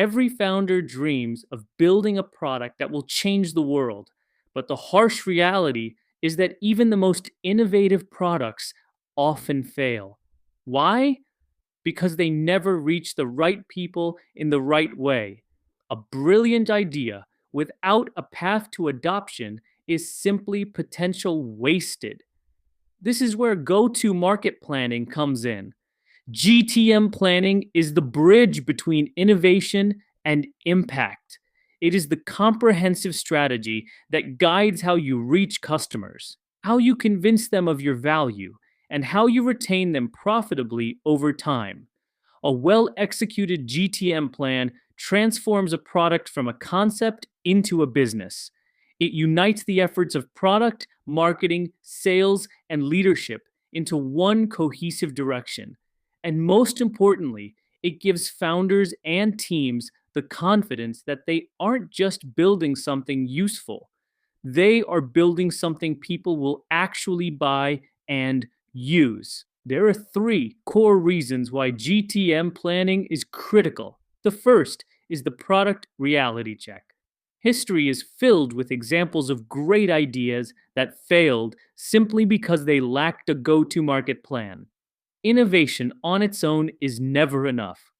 Every founder dreams of building a product that will change the world, but the harsh reality is that even the most innovative products often fail. Why? Because they never reach the right people in the right way. A brilliant idea without a path to adoption is simply potential wasted. This is where go to market planning comes in. GTM planning is the bridge between innovation and impact. It is the comprehensive strategy that guides how you reach customers, how you convince them of your value, and how you retain them profitably over time. A well executed GTM plan transforms a product from a concept into a business. It unites the efforts of product, marketing, sales, and leadership into one cohesive direction. And most importantly, it gives founders and teams the confidence that they aren't just building something useful, they are building something people will actually buy and use. There are three core reasons why GTM planning is critical. The first is the product reality check. History is filled with examples of great ideas that failed simply because they lacked a go to market plan. Innovation on its own is never enough.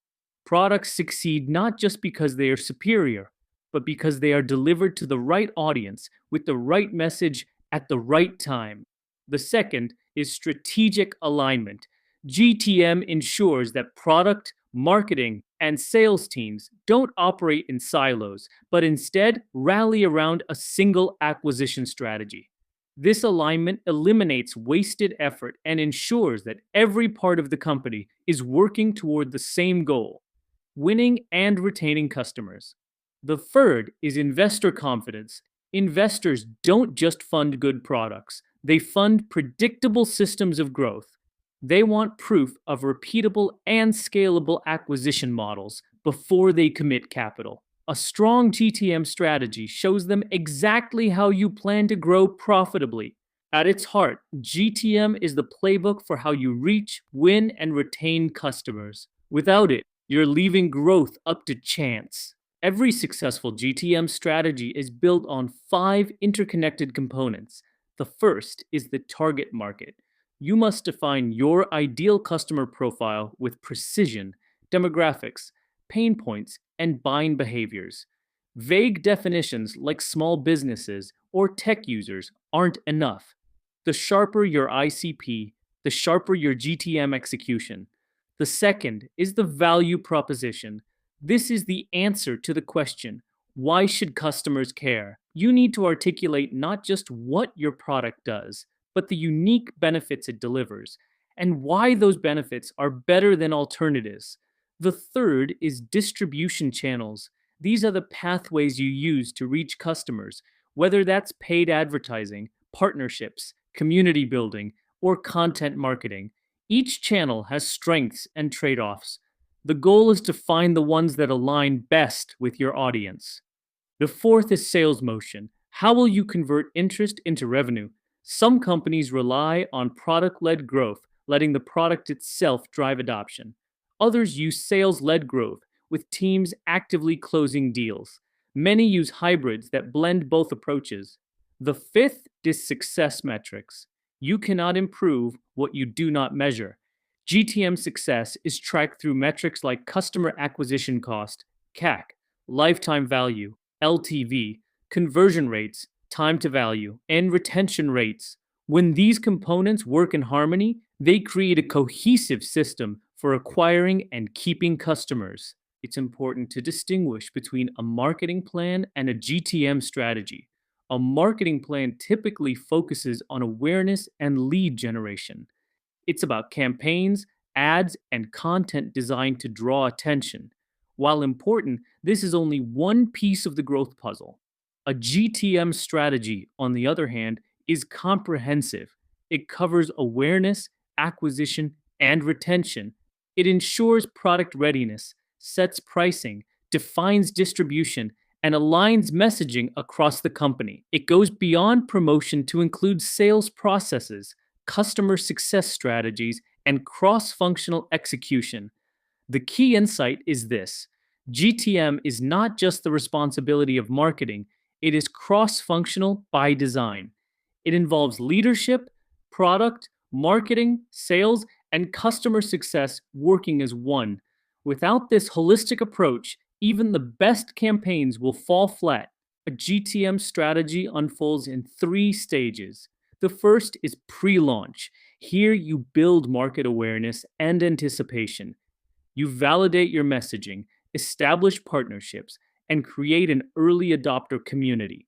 Products succeed not just because they are superior, but because they are delivered to the right audience with the right message at the right time. The second is strategic alignment. GTM ensures that product, marketing, and sales teams don't operate in silos, but instead rally around a single acquisition strategy. This alignment eliminates wasted effort and ensures that every part of the company is working toward the same goal: winning and retaining customers. The third is investor confidence. Investors don't just fund good products, they fund predictable systems of growth. They want proof of repeatable and scalable acquisition models before they commit capital. A strong GTM strategy shows them exactly how you plan to grow profitably. At its heart, GTM is the playbook for how you reach, win, and retain customers. Without it, you're leaving growth up to chance. Every successful GTM strategy is built on five interconnected components. The first is the target market. You must define your ideal customer profile with precision, demographics, pain points, and buying behaviors. Vague definitions like small businesses or tech users aren't enough. The sharper your ICP, the sharper your GTM execution. The second is the value proposition. This is the answer to the question, why should customers care? You need to articulate not just what your product does, but the unique benefits it delivers, and why those benefits are better than alternatives. The third is distribution channels. These are the pathways you use to reach customers, whether that's paid advertising, partnerships, community building, or content marketing. Each channel has strengths and trade offs. The goal is to find the ones that align best with your audience. The fourth is sales motion. How will you convert interest into revenue? Some companies rely on product led growth, letting the product itself drive adoption. Others use sales led growth, with teams actively closing deals. Many use hybrids that blend both approaches. The fifth is success metrics. You cannot improve what you do not measure. GTM success is tracked through metrics like customer acquisition cost, CAC, lifetime value, LTV, conversion rates, time to value, and retention rates. When these components work in harmony, they create a cohesive system for acquiring and keeping customers. It's important to distinguish between a marketing plan and a GTM strategy. A marketing plan typically focuses on awareness and lead generation. It's about campaigns, ads, and content designed to draw attention. While important, this is only one piece of the growth puzzle. A GTM strategy, on the other hand, is comprehensive. It covers awareness, acquisition, and retention. It ensures product readiness, sets pricing, defines distribution, and aligns messaging across the company. It goes beyond promotion to include sales processes, customer success strategies, and cross functional execution. The key insight is this: GTM is not just the responsibility of marketing, it is cross functional by design. It involves leadership, product, marketing, sales, and customer success working as one. Without this holistic approach, even the best campaigns will fall flat. A GTM strategy unfolds in three stages. The first is pre launch. Here you build market awareness and anticipation. You validate your messaging, establish partnerships, and create an early adopter community.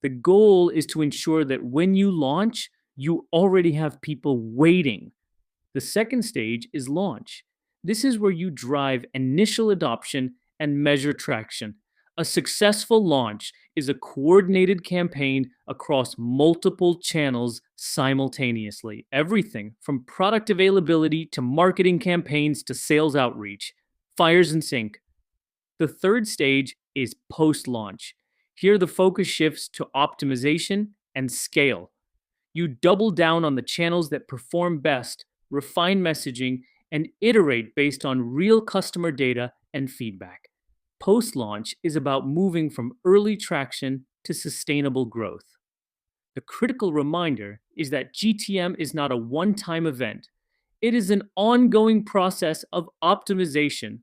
The goal is to ensure that when you launch, you already have people waiting. The second stage is launch. This is where you drive initial adoption and measure traction. A successful launch is a coordinated campaign across multiple channels simultaneously. Everything from product availability to marketing campaigns to sales outreach. Fires in sync. The third stage is post launch. Here, the focus shifts to optimization and scale. You double down on the channels that perform best, refine messaging, and iterate based on real customer data and feedback. Post launch is about moving from early traction to sustainable growth. The critical reminder is that GTM is not a one time event, it is an ongoing process of optimization.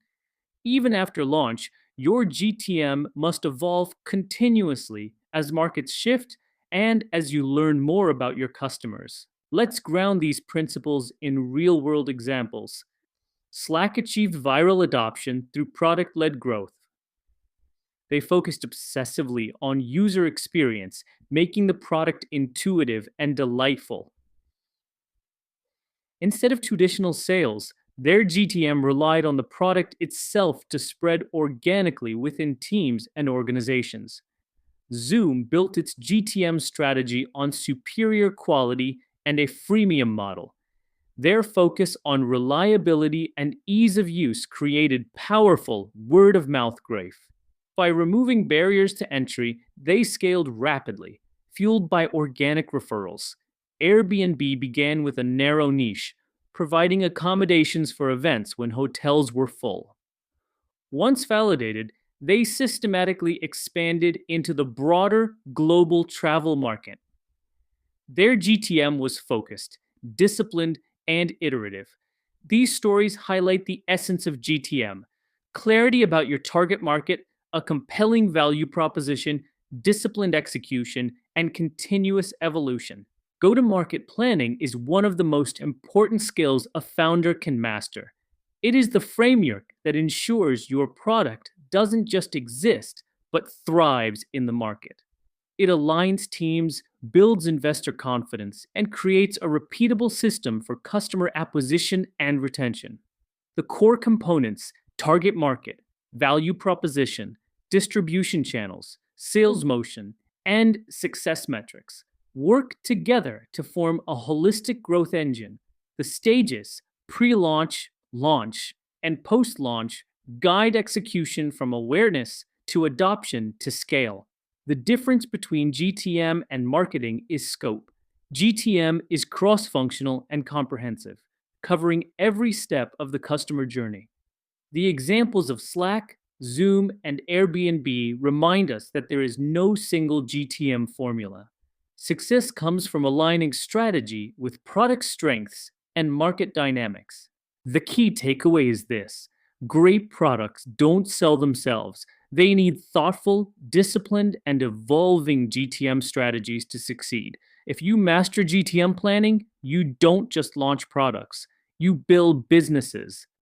Even after launch, your GTM must evolve continuously as markets shift and as you learn more about your customers. Let's ground these principles in real world examples. Slack achieved viral adoption through product led growth. They focused obsessively on user experience, making the product intuitive and delightful. Instead of traditional sales, their GTM relied on the product itself to spread organically within teams and organizations. Zoom built its GTM strategy on superior quality and a freemium model. Their focus on reliability and ease of use created powerful word of mouth growth. By removing barriers to entry, they scaled rapidly, fueled by organic referrals. Airbnb began with a narrow niche, providing accommodations for events when hotels were full. Once validated, they systematically expanded into the broader global travel market. Their GTM was focused, disciplined, and iterative. These stories highlight the essence of GTM: clarity about your target market, a compelling value proposition, disciplined execution, and continuous evolution. Go to market planning is one of the most important skills a founder can master. It is the framework that ensures your product doesn't just exist, but thrives in the market. It aligns teams, builds investor confidence, and creates a repeatable system for customer acquisition and retention. The core components: target market, value proposition, distribution channels, sales motion, and success metrics work together to form a holistic growth engine. The stages: pre launch, launch, and post launch guide execution from awareness to adoption to scale. The difference between GTM and marketing is scope. GTM is cross functional and comprehensive, covering every step of the customer journey. The examples of Slack, Zoom, and Airbnb remind us that there is no single GTM formula. Success comes from aligning strategy with product strengths and market dynamics. The key takeaway is this: great products don't sell themselves. They need thoughtful, disciplined, and evolving GTM strategies to succeed. If you master GTM planning, you don't just launch products, you build businesses.